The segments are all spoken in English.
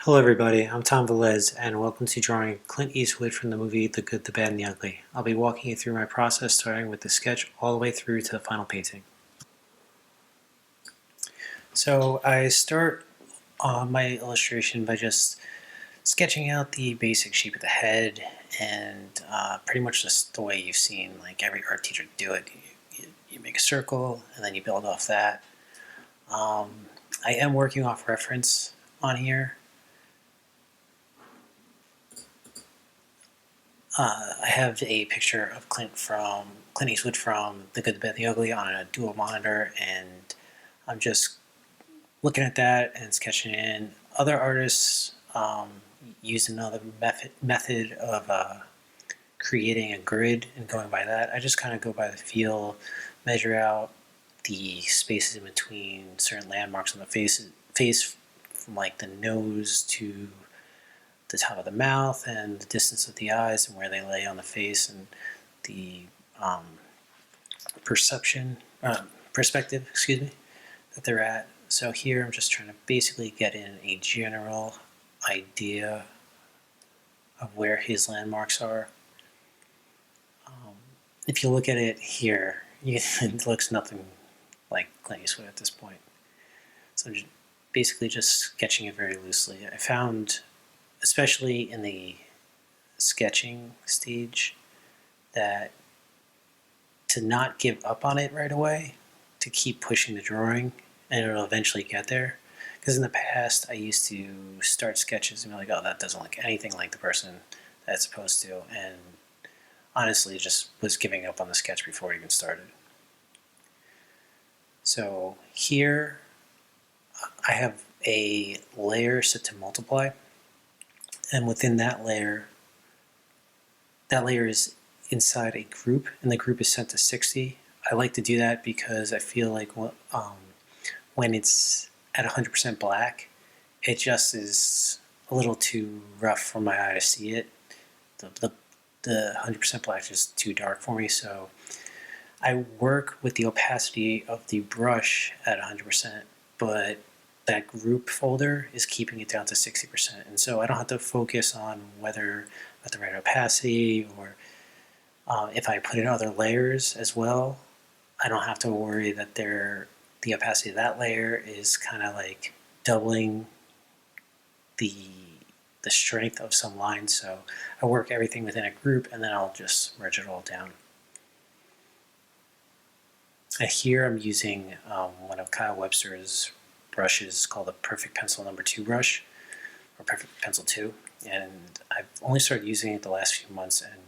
Hello everybody, I'm Tom Velez and welcome to drawing Clint Eastwood from the movie The Good, the Bad, and the Ugly. I'll be walking you through my process starting with the sketch all the way through to the final painting. So I start my illustration by just sketching out the basic shape of the head and pretty much just the way you've seen like every art teacher do it. You make a circle and then you build off that. I am working off reference on here. I have a picture of Clint Eastwood from The Good, the Bad, and the Ugly on a dual monitor, and I'm just looking at that and sketching in. Other artists use another method of creating a grid and going by that. I just kind of go by the feel, measure out the spaces in between certain landmarks on the face from like the nose to the top of the mouth and the distance of the eyes and where they lay on the face and the um, perspective, that they're at. So here I'm just trying to basically get in a general idea of where his landmarks are. If you look at it here, it looks nothing like Clint Eastwood at this point. So I'm basically just sketching it very loosely. I found, especially in the sketching stage, that to not give up on it right away, to keep pushing the drawing, and it'll eventually get there. Because in the past, I used to start sketches and be like, oh, that doesn't look anything like the person that's supposed to, and honestly just was giving up on the sketch before it even started. So here I have a layer set to multiply, and within that layer is inside a group, and the group is set to 60. I like to do that because I feel like when it's at 100% black, it just is a little too rough for my eye to see it. The 100% black is just too dark for me, so I work with the opacity of the brush at 100%, but that group folder is keeping it down to 60%. And so I don't have to focus on whether at the right opacity or if I put in other layers as well, I don't have to worry that the opacity of that layer is kind of like doubling the strength of some lines. So I work everything within a group and then I'll just merge it all down. And here I'm using one of Kyle Webster's brushes called the Perfect Pencil number 2 brush, or Perfect Pencil 2, and I've only started using it the last few months, and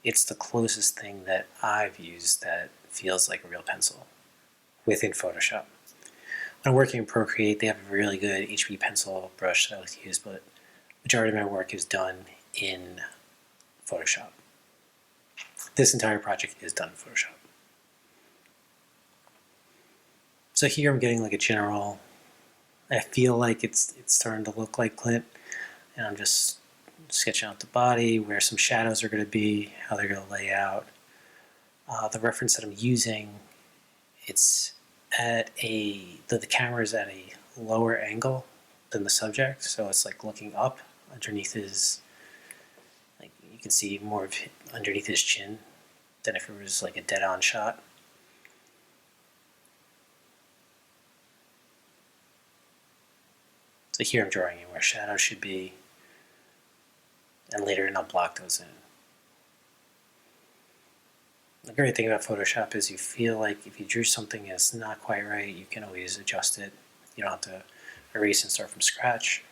it's the closest thing that I've used that feels like a real pencil within Photoshop. When I'm working in Procreate, they have a really good HB pencil brush that I like to use, but majority of my work is done in Photoshop. This entire project is done in Photoshop. So here I'm getting like a general, I feel like it's starting to look like Clint, and I'm just sketching out the body, where some shadows are going to be, how they're going to lay out. The reference that I'm using, it's at the camera is at a lower angle than the subject, so it's like looking up underneath his, like you can see more of underneath his chin than if it was like a dead-on shot. So here I'm drawing in where shadows should be, and later I'll block those in. The great thing about Photoshop is you feel like if you drew something that's not quite right, you can always adjust it. You don't have to erase and start from scratch.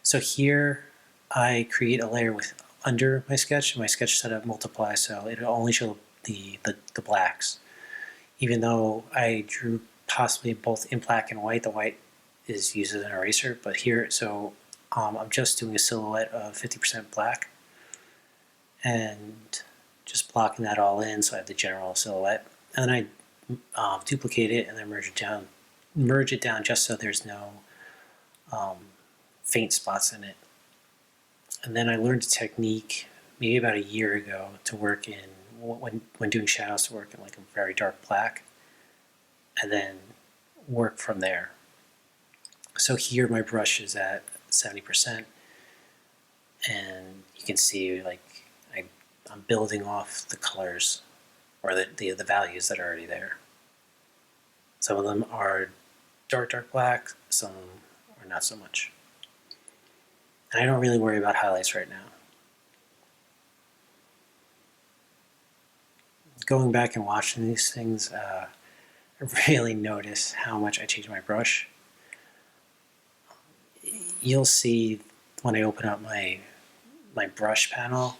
So here I create a layer under my sketch. My sketch set up multiply, so it'll only show the blacks. Even though I drew possibly both in black and white, the white is used as an eraser, but here, so I'm just doing a silhouette of 50% black and just blocking that all in so I have the general silhouette. And then I duplicate it and then merge it down just so there's no faint spots in it. And then I learned a technique maybe about a year ago to work in, when doing shadows, to work in like a very dark black. and then work from there. So here my brush is at 70%, and you can see like I'm building off the colors or the values that are already there. Some of them are dark black, some are not so much. And I don't really worry about highlights right now. Going back and watching these things, I really notice how much I change my brush. You'll see when I open up my brush panel,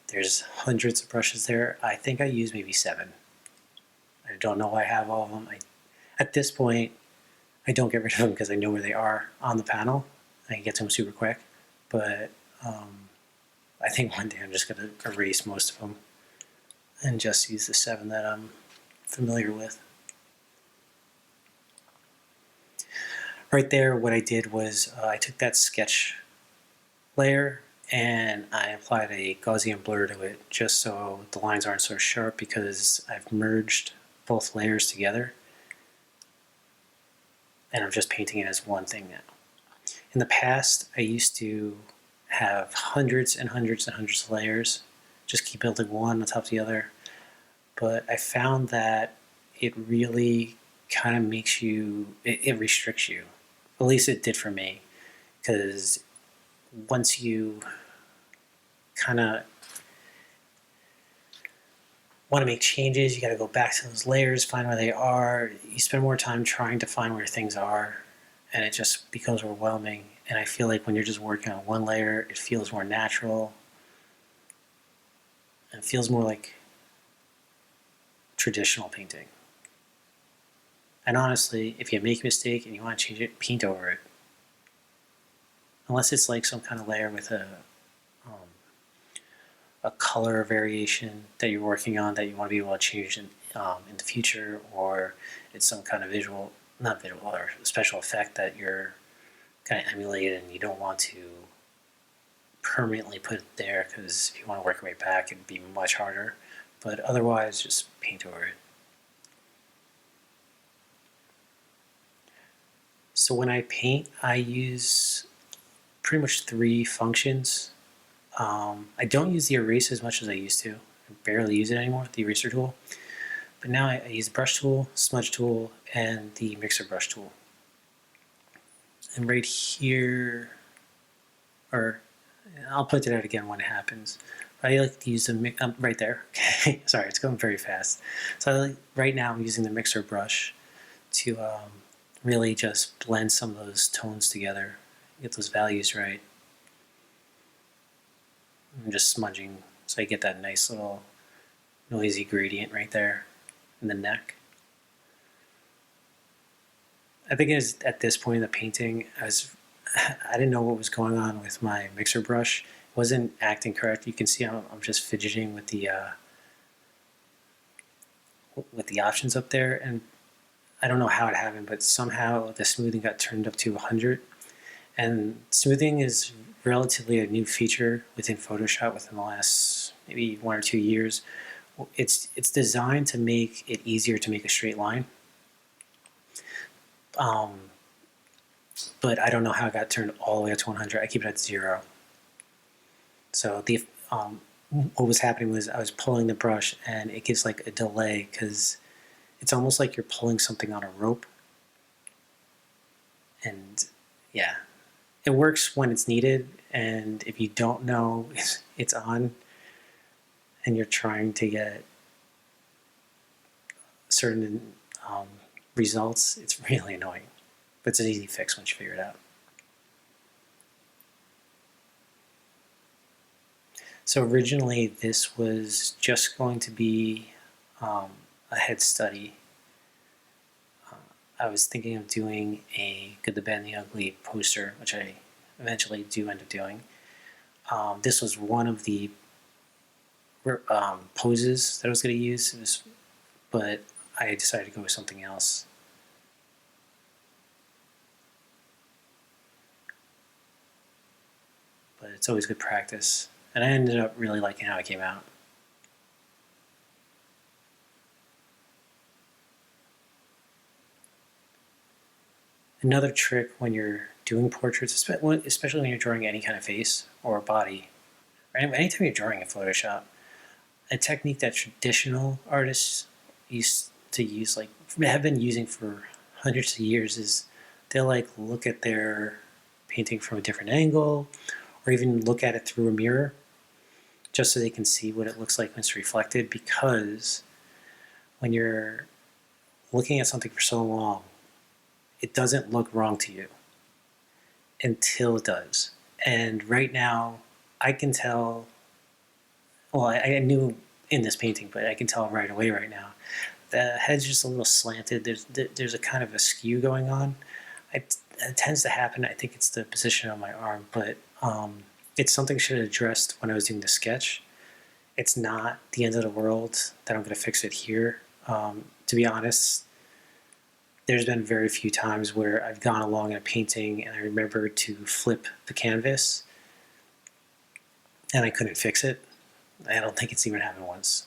there's hundreds of brushes there. I think I use maybe 7. I don't know why I have all of them. At this point, I don't get rid of them because I know where they are on the panel. I can get to them super quick. But I think one day I'm just going to erase most of them and just use the 7 that I'm familiar with. Right there, what I did was I took that sketch layer and I applied a Gaussian blur to it just so the lines aren't so sharp, because I've merged both layers together and I'm just painting it as one thing now. In the past, I used to have hundreds and hundreds and hundreds of layers, just keep building one on top of the other, but I found that it really kind of makes you, it restricts you. At least it did for me, because once you kind of want to make changes, you got to go back to those layers, find where they are. You spend more time trying to find where things are, and it just becomes overwhelming. And I feel like when you're just working on one layer, it feels more natural. And it feels more like traditional painting. And honestly, if you make a mistake and you want to change it, paint over it. Unless it's like some kind of layer with a color variation that you're working on that you want to be able to change in the future, or it's some kind of not visual, or special effect that you're kind of emulating and you don't want to permanently put it there, because if you want to work your way back, it'd be much harder. But otherwise, just paint over it. So when I paint, I use pretty much 3 functions. I don't use the erase as much as I used to. I barely use it anymore, the eraser tool. But now I use the brush tool, smudge tool, and the mixer brush tool. And right here, or I'll point it out again when it happens. But I like to use the right there. Okay, sorry, it's going very fast. So right now I'm using the mixer brush to really just blend some of those tones together, get those values right. I'm just smudging so I get that nice little noisy gradient right there in the neck. I think it was at this point in the painting, I didn't know what was going on with my mixer brush. It wasn't acting correct. You can see I'm just fidgeting with the options up there, and I don't know how it happened, but somehow the smoothing got turned up to 100. And smoothing is relatively a new feature within Photoshop within the last maybe 1 or 2 years. It's designed to make it easier to make a straight line. But I don't know how it got turned all the way up to 100. I keep it at 0. So what was happening was I was pulling the brush and it gives like a delay, because it's almost like you're pulling something on a rope. And yeah, it works when it's needed, and if you don't know it's on and you're trying to get certain results, it's really annoying. But it's an easy fix once you figure it out. So originally this was just going to be a head study. I was thinking of doing a Good, the Bad, and the Ugly poster, which I eventually do end up doing. This was one of the poses that I was going to use, but I decided to go with something else. But it's always good practice, and I ended up really liking how it came out. Another trick when you're doing portraits, especially when you're drawing any kind of face or body, or anytime you're drawing in Photoshop, a technique that traditional artists used to use, like have been using for hundreds of years, is they'll like look at their painting from a different angle, or even look at it through a mirror, just so they can see what it looks like when it's reflected. Because when you're looking at something for so long, it doesn't look wrong to you until it does. And right now, I can tell. Well, I knew in this painting, but I can tell right away right now. The head's just a little slanted. There's a kind of a skew going on. It tends to happen. I think it's the position of my arm, but it's something I should have addressed when I was doing the sketch. It's not the end of the world that I'm going to fix it here. To be honest, there's been very few times where I've gone along in a painting and I remember to flip the canvas and I couldn't fix it. I don't think it's even happened once.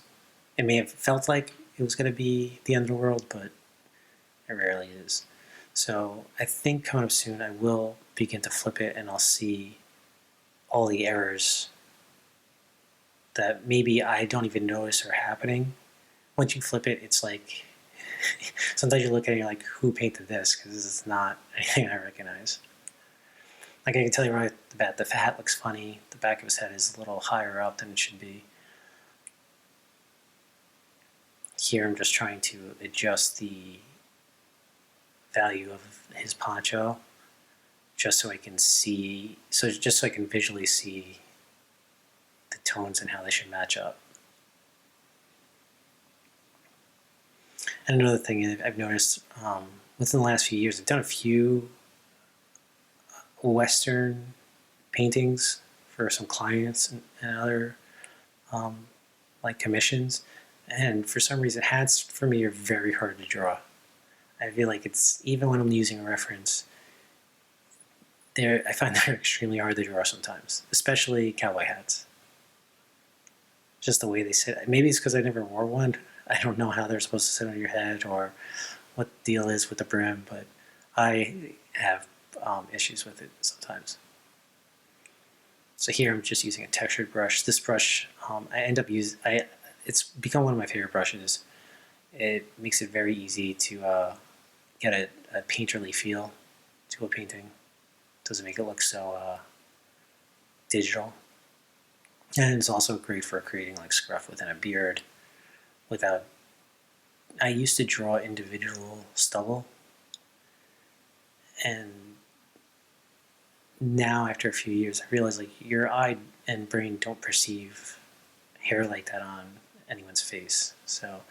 It may have felt like it was going to be the end of the world, but it rarely is. So I think coming up soon, I will begin to flip it and I'll see all the errors that maybe I don't even notice are happening. Once you flip it, it's like, sometimes you look at it and you're like, who painted this? Because this is not anything I recognize. Like I can tell you right at the bat, the hat looks funny. The back of his head is a little higher up than it should be. Here I'm just trying to adjust the value of his poncho just so I can see, just so I can visually see the tones and how they should match up. And another thing I've noticed within the last few years, I've done a few Western paintings for some clients and other like commissions, and for some reason hats for me are very hard to draw. I feel like it's, even when I'm using a reference, I find they're extremely hard to draw sometimes, especially cowboy hats. Just the way they sit. Maybe it's because I never wore one. I don't know how they're supposed to sit on your head or what the deal is with the brim, but I have issues with it sometimes. So here I'm just using a textured brush. This brush, I end up using. It's become one of my favorite brushes. It makes it very easy to get a painterly feel to a painting. Doesn't make it look so digital. And it's also great for creating like scruff within a beard without. I used to draw individual stubble, and now after a few years I realize like your eye and brain don't perceive hair like that on anyone's face. So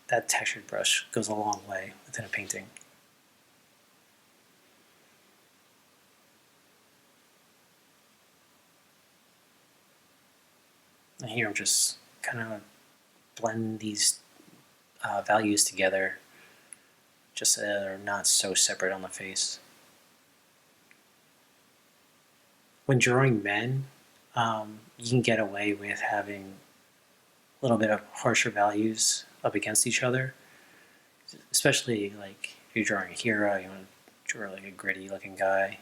that textured brush goes a long way within a painting. And here I'm just kind of blend these values together just so they're not so separate on the face. When drawing men, you can get away with having a little bit of harsher values up against each other, especially like if you're drawing a hero, you want to draw like a gritty looking guy.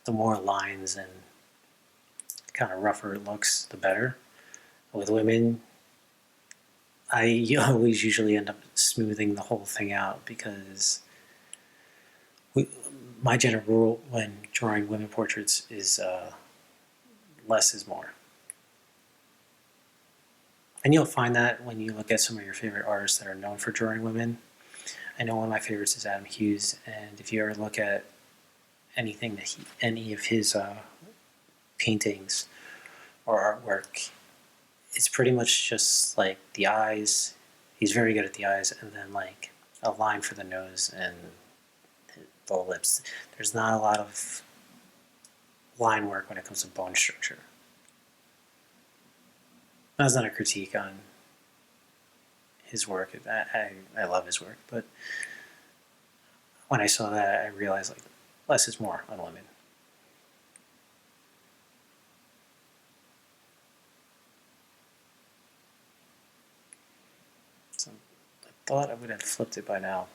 The more lines and kind of rougher it looks, the better. With women, I always usually end up smoothing the whole thing out because my general rule when drawing women portraits is less is more. And you'll find that when you look at some of your favorite artists that are known for drawing women. I know one of my favorites is Adam Hughes, and if you ever look at anything that any of his paintings or artwork, it's pretty much just like the eyes. He's very good at the eyes, and then like a line for the nose and the lips. There's not a lot of line work when it comes to bone structure. That's not a critique on his work. I love his work, but when I saw that, I realized like less is more on women. So I thought I would have flipped it by now.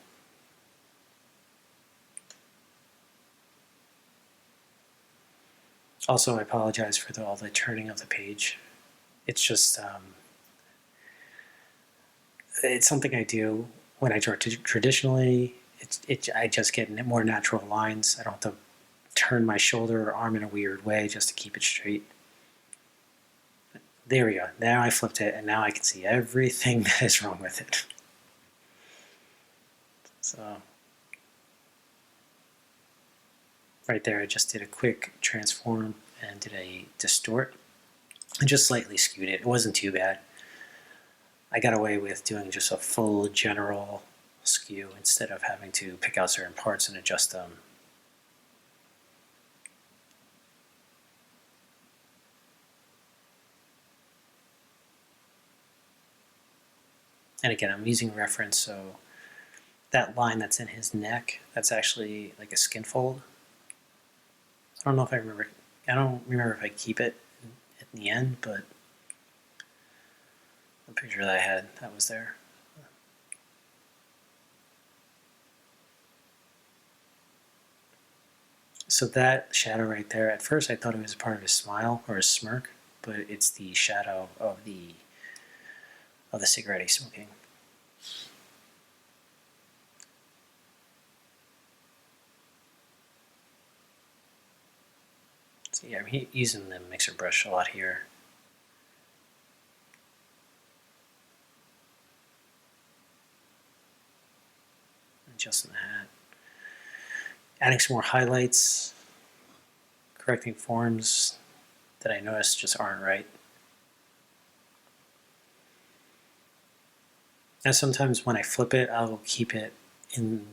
Also, I apologize for all the turning of the page. It's just it's something I do when I draw traditionally. I just get more natural lines. I don't have to turn my shoulder or arm in a weird way just to keep it straight. There we go. Now I flipped it, and now I can see everything that is wrong with it. So right there, I just did a quick transform and did a distort and just slightly skewed it. It wasn't too bad. I got away with doing just a full general skew instead of having to pick out certain parts and adjust them. And again, I'm using reference, so that line that's in his neck, that's actually like a skin fold. I don't know if I remember. I don't remember if I keep it at the end, but the picture that I had, that was there. So that shadow right there, at first I thought it was part of his smile or his smirk, but it's the shadow of the cigarette he's smoking. So yeah, I'm using the mixer brush a lot here. Adjusting the hat. Adding some more highlights, correcting forms that I noticed just aren't right. And sometimes when I flip it, I'll keep it in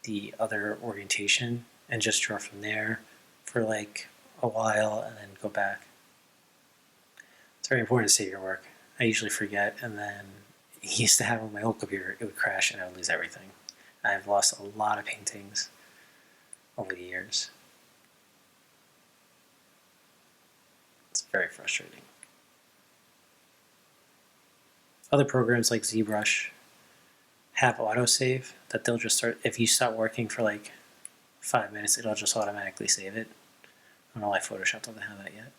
the other orientation and just draw from there for like a while and then go back. It's very important to save your work. I usually forget, and then he used to have on my old computer, it would crash and I would lose everything. I've lost a lot of paintings over the years. It's very frustrating. Other programs like ZBrush have autosave that they'll just start, if you stop working for like 5 minutes, it'll just automatically save it. I don't know why Photoshop doesn't have that yet.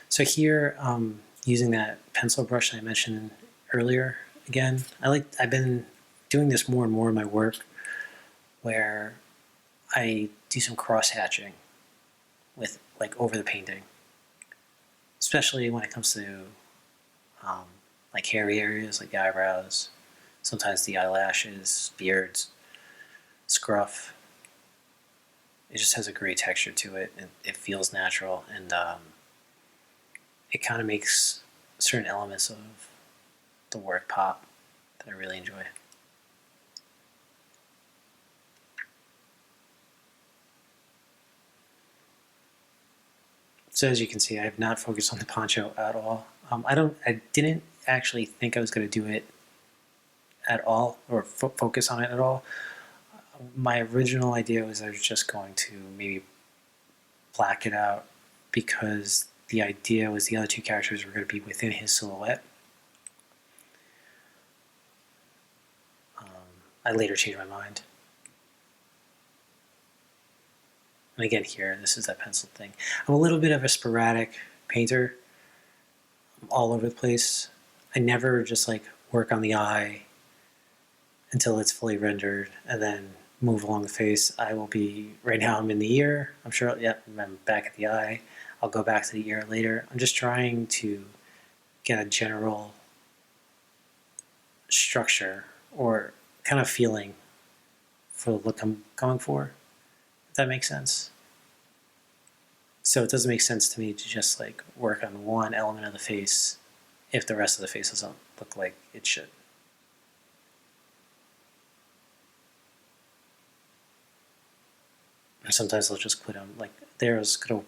So here, using that pencil brush I mentioned earlier, again, I've been doing this more and more in my work, where I do some cross hatching with like over the painting, especially when it comes to like hairy areas like the eyebrows, sometimes the eyelashes, beards, scruff. It just has a great texture to it, and it feels natural, and it kind of makes certain elements of the work pop that I really enjoy. So as you can see, I have not focused on the poncho at all. I didn't actually think I was going to do it at all or focus on it at all. My original idea was I was just going to maybe black it out because the idea was the other two characters were going to be within his silhouette. I later changed my mind. And again here, this is that pencil thing. I'm a little bit of a sporadic painter. I'm all over the place. I never just like work on the eye until it's fully rendered and then move along the face. I will be, right now I'm in the ear. I'm sure, yep, I'm back at the eye. I'll go back to the ear later. I'm just trying to get a general structure or kind of feeling for the look I'm going for, if that makes sense. So it doesn't make sense to me to just like work on one element of the face if the rest of the face doesn't look like it should. And sometimes I'll just put them like there. I was gonna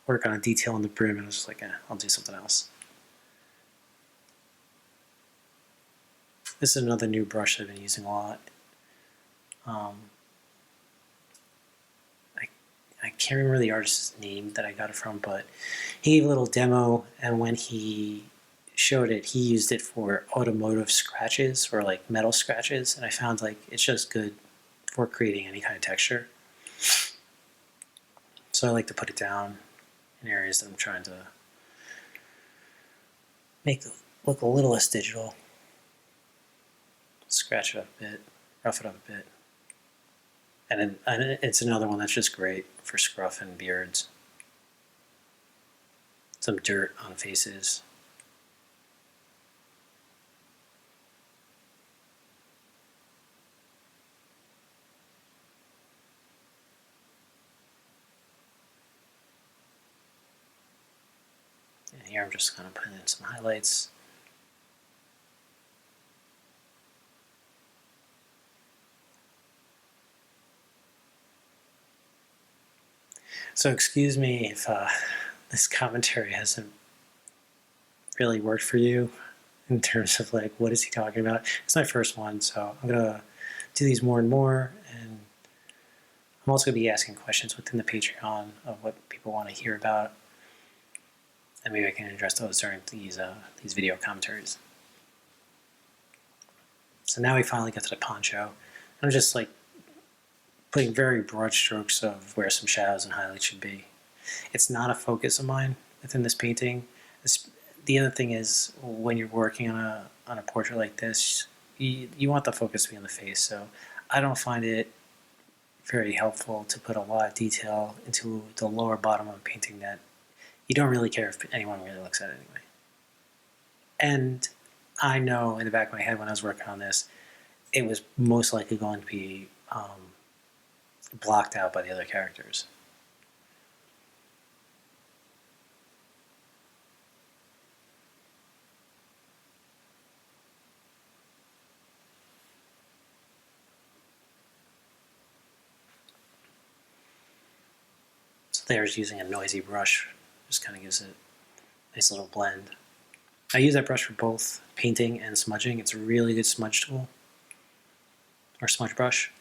work on a detail on the brim, and I was just like, I'll do something else. This is another new brush I've been using a lot. I can't remember the artist's name that I got it from, but he gave a little demo, and when he showed it, he used it for automotive scratches or like metal scratches, and I found like it's just good for creating any kind of texture. So I like to put it down in areas that I'm trying to make it look a little less digital. Scratch it up a bit, rough it up a bit. And it's another one that's just great for scruff and beards. Some dirt on faces. And here I'm just kind of putting in some highlights. So excuse me if this commentary hasn't really worked for you in terms of like, what is he talking about? It's my first one, so I'm gonna do these more and more, and I'm also gonna be asking questions within the Patreon of what people want to hear about, and maybe I can address those during these video commentaries. So now we finally get to the poncho. I'm just like putting very broad strokes of where some shadows and highlights should be. It's not a focus of mine within this painting. The other thing is, when you're working on a portrait like this, you want the focus to be on the face. So I don't find it very helpful to put a lot of detail into the lower bottom of a painting that you don't really care if anyone really looks at it anyway. And I know in the back of my head when I was working on this, it was most likely going to be blocked out by the other characters. So there's using a noisy brush, just kind of gives it a nice little blend. I use that brush for both painting and smudging. It's a really good smudge tool, or smudge brush.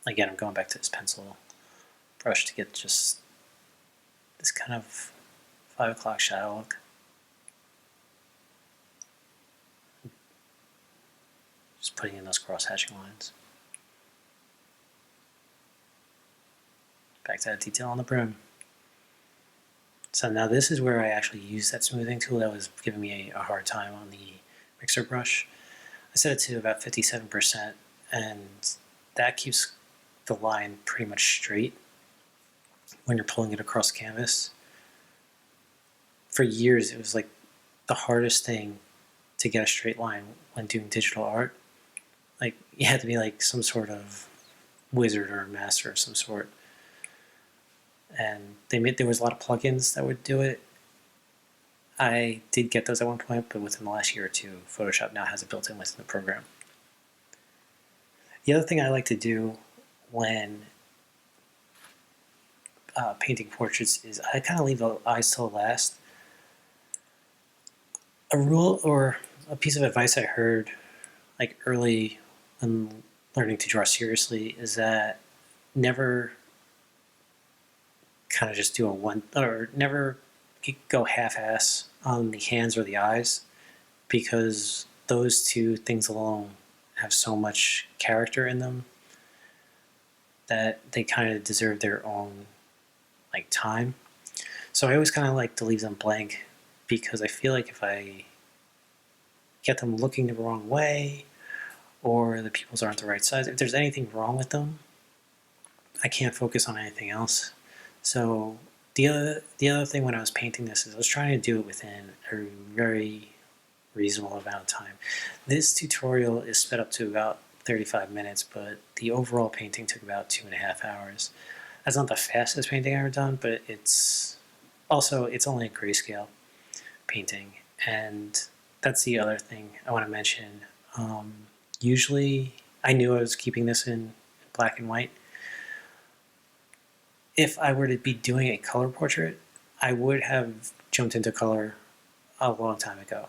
Again, I'm going back to this pencil brush to get just this kind of 5 o'clock shadow look. Just putting in those cross-hatching lines. Back to that detail on the brim. So now this is where I actually use that smoothing tool that was giving me a hard time on the mixer brush. I set it to about 57%, and that keeps the line pretty much straight when you're pulling it across canvas. For years, it was like the hardest thing to get a straight line when doing digital art. Like, you had to be like some sort of wizard or master of some sort. And there was a lot of plugins that would do it. I did get those at one point, but within the last year or two, Photoshop now has it built in within the program. The other thing I like to do when painting portraits is I kind of leave the eyes till last. A rule or a piece of advice I heard like early when learning to draw seriously is that never kind of just do never go half-ass on the hands or the eyes, because those two things alone have so much character in them that they kind of deserve their own like time. So I always kind of like to leave them blank, because I feel like if I get them looking the wrong way, or the pupils aren't the right size, if there's anything wrong with them, I can't focus on anything else. So the other thing when I was painting this is I was trying to do it within a very reasonable amount of time. This tutorial is sped up to about 35 minutes, but the overall painting took about 2.5 hours. That's not the fastest painting I've ever done, but it's only a grayscale painting. And that's the other thing I want to mention. Usually, I knew I was keeping this in black and white. If I were to be doing a color portrait, I would have jumped into color a long time ago.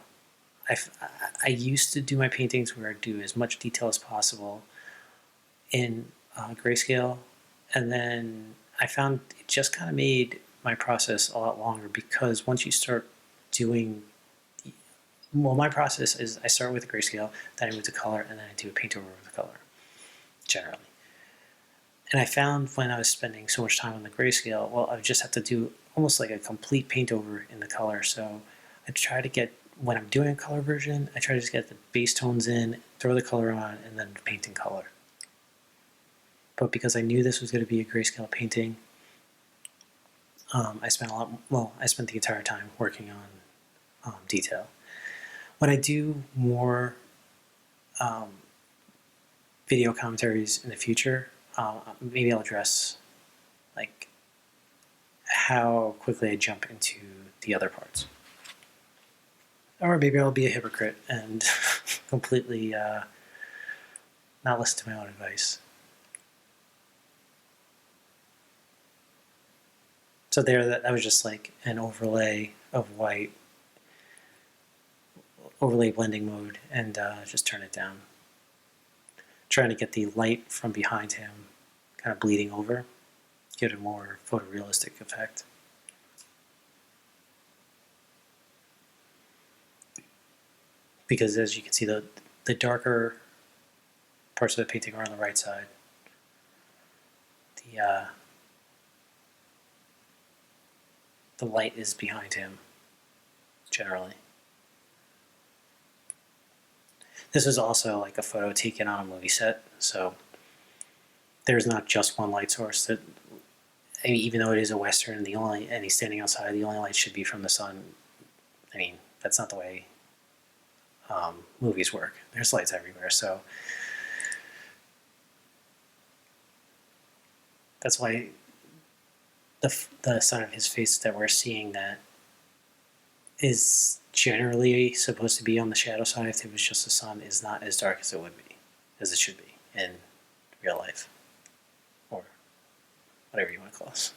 I used to do my paintings where I'd do as much detail as possible in grayscale, And then I found it just kind of made my process a lot longer, because once you start doing, well, my process is I start with a grayscale, then I move to color, and then I do a paint over with the color, generally. And I found when I was spending so much time on the grayscale, well, I would just have to do almost like a complete paint over in the color. So I try to get, when I'm doing a color version, I try to just get the base tones in, throw the color on, and then paint in color. But because I knew this was going to be a grayscale painting, I spent I spent the entire time working on detail. When I do more video commentaries in the future, maybe I'll address like how quickly I jump into the other parts. Or maybe I'll be a hypocrite and completely not listen to my own advice. So there, that was just like an overlay of white, overlay blending mode, and just turn it down. Trying to get the light from behind him kind of bleeding over, get a more photorealistic effect. Because as you can see, the darker parts of the painting are on the right side. The light is behind him, generally. This is also like a photo taken on a movie set, so there's not just one light source. That, I mean, even though it is a Western, and he's standing outside, the only light should be from the sun. I mean, that's not the way movies work. There's lights everywhere, so that's why the side of his face that we're seeing that is generally supposed to be on the shadow side, if it was just the sun, is not as dark as it would be, as it should be in real life, or whatever you want to call this.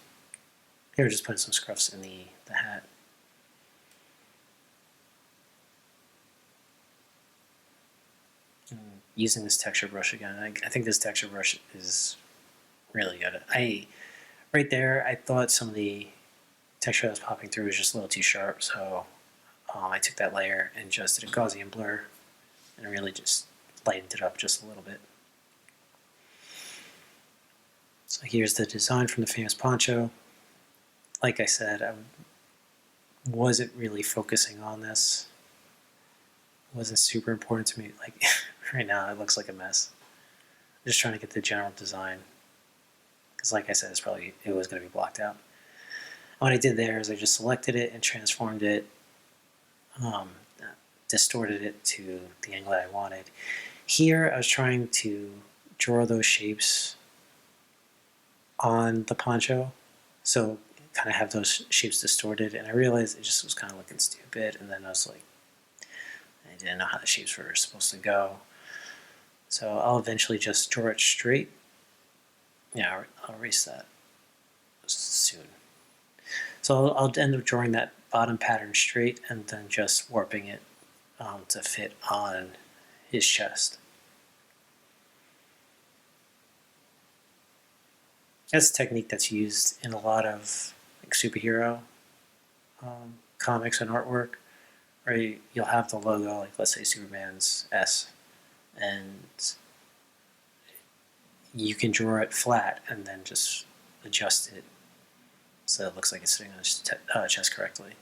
Here we're just putting some scruffs in the hat. And using this texture brush again, I think this texture brush is really good. Right there, I thought some of the texture that was popping through was just a little too sharp, so I took that layer and just did a Gaussian blur and really just lightened it up just a little bit. So here's the design from the famous poncho. Like I said, I wasn't really focusing on this. It wasn't super important to me. Like right now, it looks like a mess. I'm just trying to get the general design, because like I said, it was going to be blocked out. What I did there is I just selected it and transformed it, distorted it to the angle that I wanted. Here I was trying to draw those shapes on the poncho, so kind of have those shapes distorted, and I realized it just was kind of looking stupid, and then I was like, I didn't know how the shapes were supposed to go. So I'll eventually just draw it straight. Yeah, I'll erase that soon. So I'll end up drawing that bottom pattern straight and then just warping it to fit on his chest. That's a technique that's used in a lot of like superhero comics and artwork, where you'll have the logo, like let's say Superman's S, and you can draw it flat and then just adjust it so it looks like it's sitting on his chest correctly.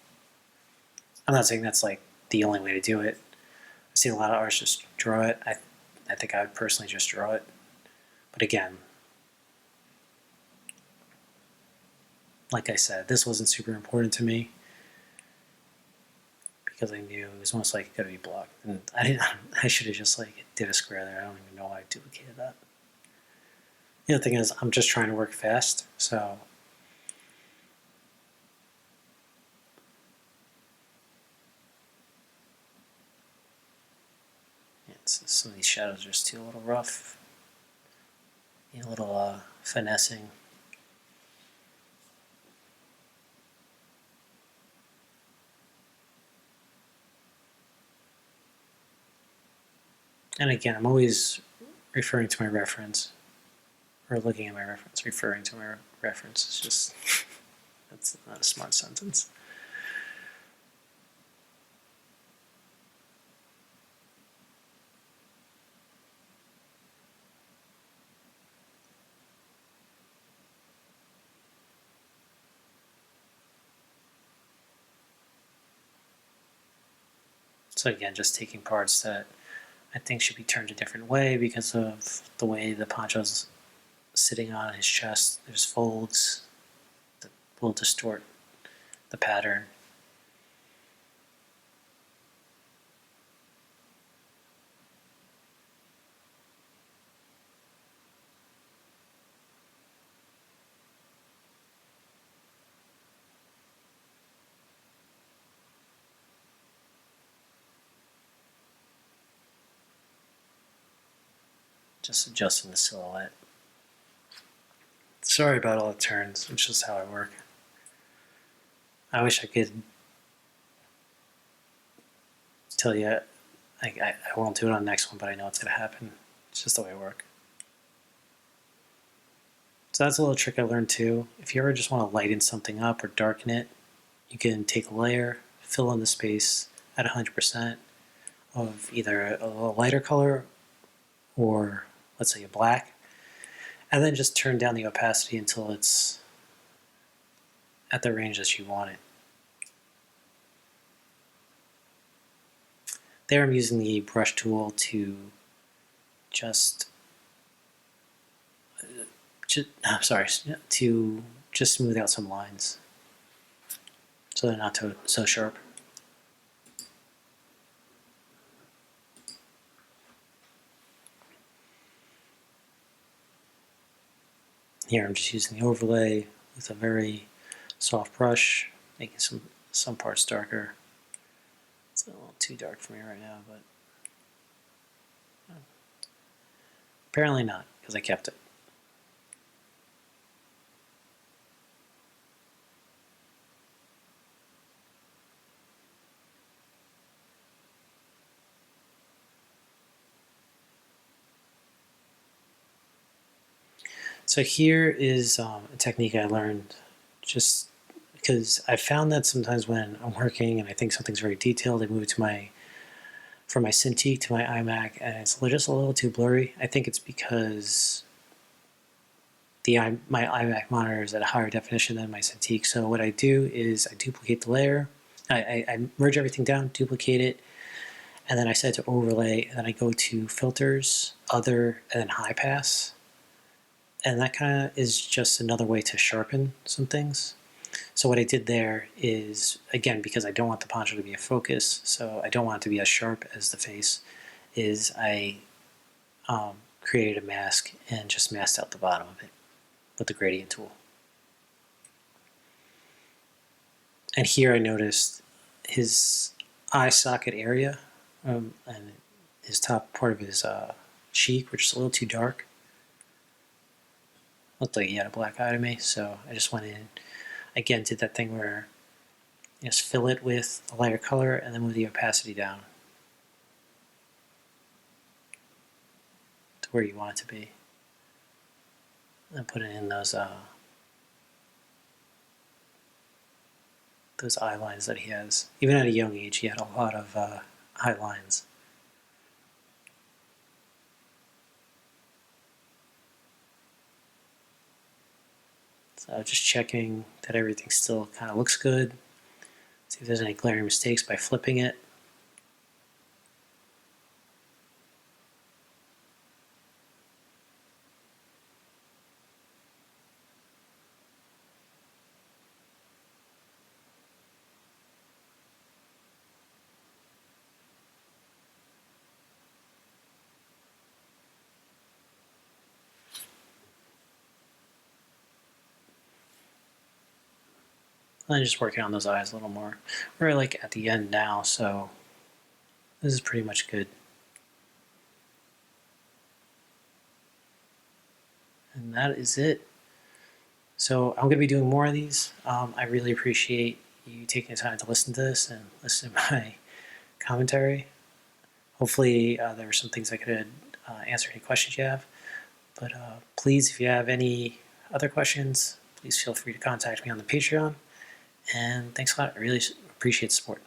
I'm not saying that's like the only way to do it. I've seen a lot of artists just draw it. I think I would personally just draw it. But again, like I said, this wasn't super important to me because I knew it was most likely going to be blocked. And I should have just like did a square there. I don't even know why I duplicated that. The other thing is I'm just trying to work fast, so some of these shadows are just too a little rough. Need a little finessing. And again, I'm always referring to my reference. or looking at my reference, referring to my reference. It's just, that's not a smart sentence. So again, just taking parts that I think should be turned a different way because of the way the poncho's sitting on his chest. There's folds that will distort the pattern. Just adjusting the silhouette. Sorry about all the turns, it's just how I work. I wish I could tell you I won't do it on the next one, but I know it's going to happen. It's just the way I work. So that's a little trick I learned too. If you ever just want to lighten something up or darken it, you can take a layer, fill in the space at 100% of either a lighter color or let's say a black, and then just turn down the opacity until it's at the range that you want it. There I'm using the brush tool to just to just smooth out some lines so they're not so sharp. Here I'm just using the overlay with a very soft brush, making some parts darker. It's a little too dark for me right now, but apparently not, because I kept it. So here is a technique I learned just because I found that sometimes when I'm working and I think something's very detailed, I move it to from my Cintiq to my iMac, and it's just a little too blurry. I think it's because my iMac monitor is at a higher definition than my Cintiq. So what I do is I duplicate the layer, I merge everything down, duplicate it, and then I set it to overlay, and then I go to filters, other, and then high pass. And that kind of is just another way to sharpen some things. So what I did there is, again, because I don't want the poncho to be a focus, so I don't want it to be as sharp as the face, is I created a mask and just masked out the bottom of it with the gradient tool. And here I noticed his eye socket area and his top part of his cheek, which is a little too dark. Looked like he had a black eye to me, so I just went in, again, did that thing where you just fill it with a lighter color and then move the opacity down to where you want it to be. And put it in those eye lines that he has. Even at a young age, he had a lot of eye lines. So just checking that everything still kind of looks good. See if there's any glaring mistakes by flipping it. I'm just working on those eyes a little more. We're like at the end now, so this is pretty much good. And that is it. So I'm going to be doing more of these. I really appreciate you taking the time to listen to this and listen to my commentary. Hopefully there were some things I could answer any questions you have. But please, if you have any other questions, please feel free to contact me on the Patreon. And thanks a lot. I really appreciate the support.